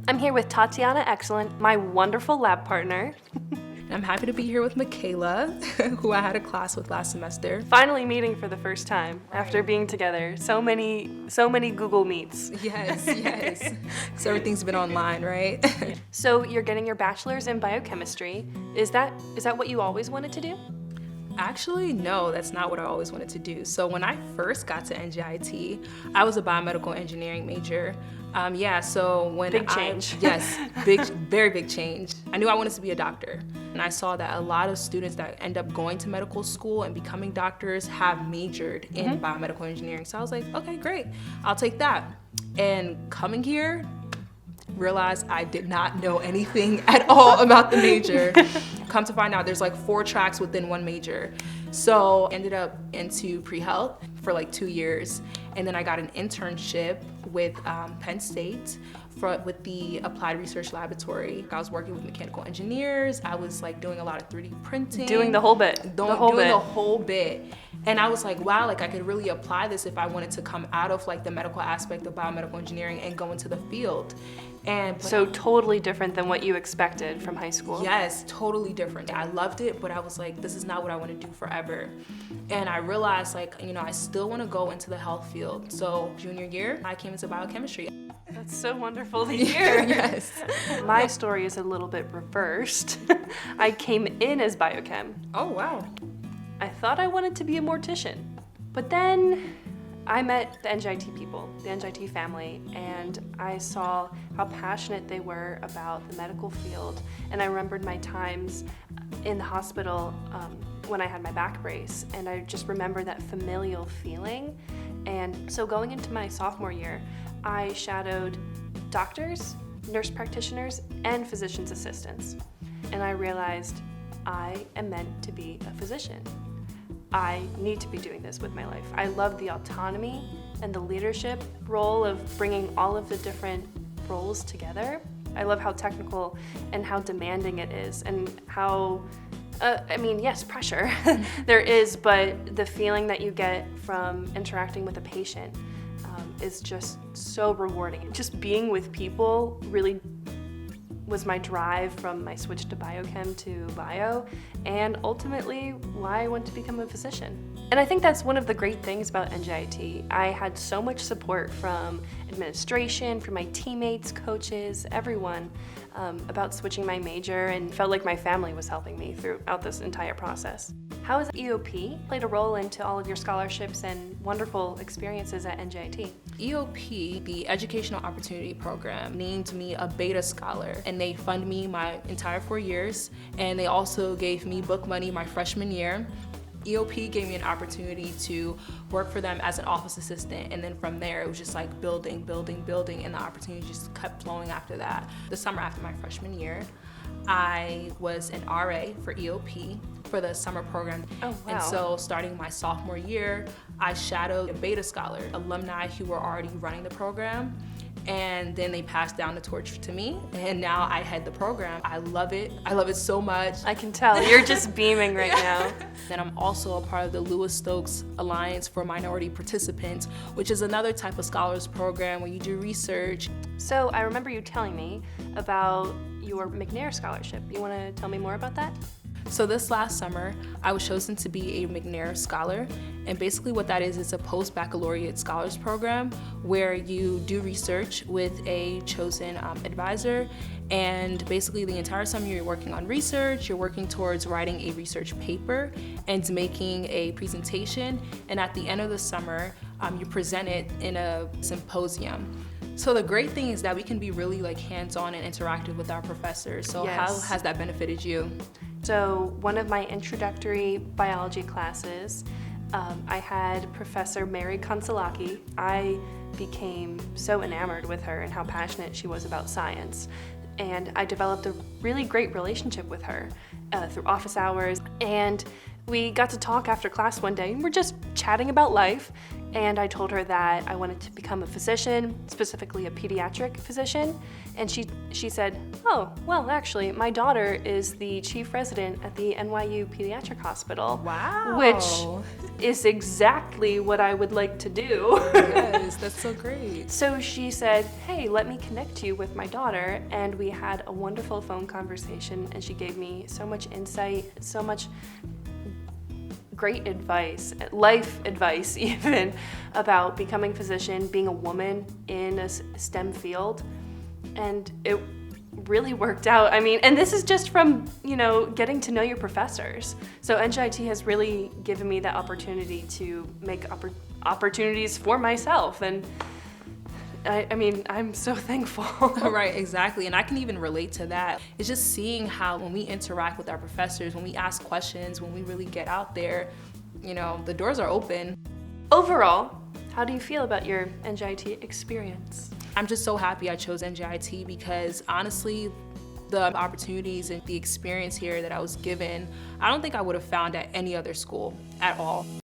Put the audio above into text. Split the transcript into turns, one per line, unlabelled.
I'm here with Tatianna Excellent, my wonderful lab partner.
I'm happy to be here with Michaela, who I had a class with last semester.
Finally meeting for the first time after being together. So many Google Meets.
Yes. So everything's been online, right?
So you're getting your bachelor's in biochemistry. Is that what you always wanted to do?
Actually, no, that's not what I always wanted to do. So when I first got to NJIT, I was a biomedical engineering major. So when
Big change.
Yes, very big change. I knew I wanted to be a doctor. And I saw that a lot of students that end up going to medical school and becoming doctors have majored in biomedical engineering. So I was like, okay, great, I'll take that. And coming here, realized I did not know anything at all about the major. Come to find out, there's like 4 tracks within one major. So ended up into pre-health for like 2 years. And then I got an internship with Penn State with the Applied Research Laboratory. I was working with mechanical engineers. I was like doing a lot of 3D printing.
Doing the whole bit.
The whole bit. And I was like, wow, like I could really apply this if I wanted to come out of like the medical aspect of biomedical engineering and go into the field.
So totally different than what you expected from high school.
Yes, totally different. I loved it, but I was like, this is not what I want to do forever. And I realized like, I still want to go into the health field. So junior year, I came into biochemistry.
That's so wonderful to hear.
Yes.
My story is a little bit reversed. I came in as biochem.
Oh, wow.
I thought I wanted to be a mortician, but then I met the NJIT people, the NJIT family, and I saw how passionate they were about the medical field. And I remembered my times in the hospital when I had my back brace, and I just remember that familial feeling. And so going into my sophomore year, I shadowed doctors, nurse practitioners, and physician's assistants. And I realized I am meant to be a physician. I need to be doing this with my life. I love the autonomy and the leadership role of bringing all of the different roles together. I love how technical and how demanding it is, and how, yes, pressure there is, but the feeling that you get from interacting with a patient is just so rewarding. Just being with people really was my drive from my switch to biochem to bio, and ultimately why I want to become a physician. And I think that's one of the great things about NJIT. I had so much support from administration, from my teammates, coaches, everyone about switching my major, and felt like my family was helping me throughout this entire process. How has EOP played a role into all of your scholarships and wonderful experiences at NJIT?
EOP, the Educational Opportunity Program, named me a Beta Scholar, and they fund me my entire 4 years, and they also gave me book money my freshman year. EOP gave me an opportunity to work for them as an office assistant, and then from there it was just like building, and the opportunity just kept flowing after that. The summer after my freshman year, I was an RA for EOP for the summer program.
Oh, wow.
And so starting my sophomore year, I shadowed a Beta Scholar, alumni who were already running the program. And then they passed down the torch to me, and now I head the program. I love it. I love it so much.
I can tell. You're just beaming right now.
Then I'm also a part of the Lewis-Stokes Alliance for Minority Participants, which is another type of scholars program where you do research.
So I remember you telling me about your McNair scholarship. You want to tell me more about that?
So this last summer, I was chosen to be a McNair Scholar, and basically what that is, it's a post-baccalaureate scholars program where you do research with a chosen advisor, and basically the entire summer you're working on research, you're working towards writing a research paper and making a presentation, and at the end of the summer, you present it in a symposium. So the great thing is that we can be really like hands-on and interactive with our professors. So
Yes.
How has that benefited you?
So one of my introductory biology classes, I had Professor Mary Consolaki. I became so enamored with her and how passionate she was about science. And I developed a really great relationship with her through office hours. And we got to talk after class one day, and we're just chatting about life. And I told her that I wanted to become a physician, specifically a pediatric physician. And she said, oh, well, actually, my daughter is the chief resident at the NYU Pediatric Hospital.
Wow.
Which is exactly what I would like to do.
Yes, that's so great.
So she said, hey, let me connect you with my daughter. And we had a wonderful phone conversation, and she gave me so much insight, so much great advice, life advice even, about becoming a physician, being a woman in a STEM field. And it really worked out. I mean, and this is just from, getting to know your professors. So NJIT has really given me that opportunity to make opportunities for myself. And I mean, I'm so thankful.
Right, exactly. And I can even relate to that. It's just seeing how when we interact with our professors, when we ask questions, when we really get out there, the doors are open.
Overall, how do you feel about your NJIT experience?
I'm just so happy I chose NJIT because honestly, the opportunities and the experience here that I was given, I don't think I would have found at any other school at all.